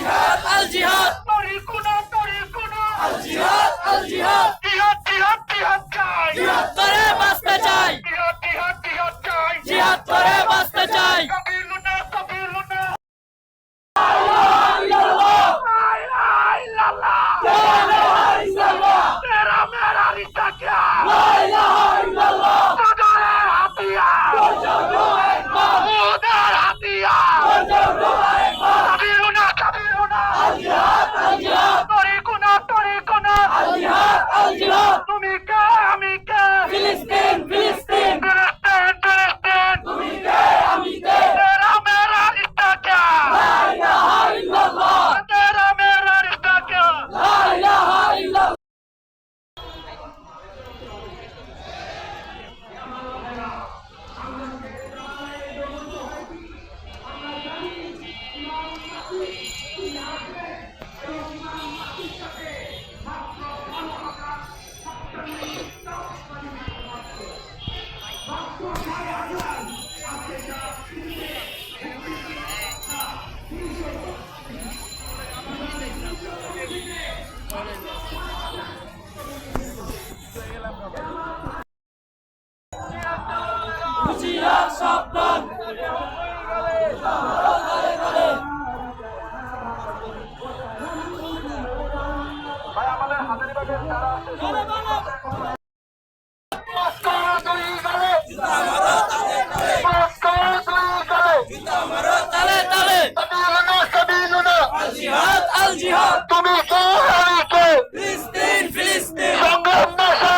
জিহাদ আল জিহাদ আল জিহাদ আল জিহাদ জিহাদ করে বাঁচতে চাই জিহাদ করে বাঁচতে চাই তুমি কে আমি কে ফিলিস্তিন ফিলিস্তিন তুমি কে আমি কে মেরা रिश्ता क्या লা ইলাহা ইল্লাল্লাহ मेरा रिश्ता क्या লা ইলাহা ইল্লাল্লাহ হুঁশিয়ার সাবধান ভাই আমাদের হাজারিবাগের যারা আছে তালে তালে আল জিহাদ আল জিহাদ তুমি কে আমি কে ফিলিস্তিন ফিলিস্তিন সংগ্রাম না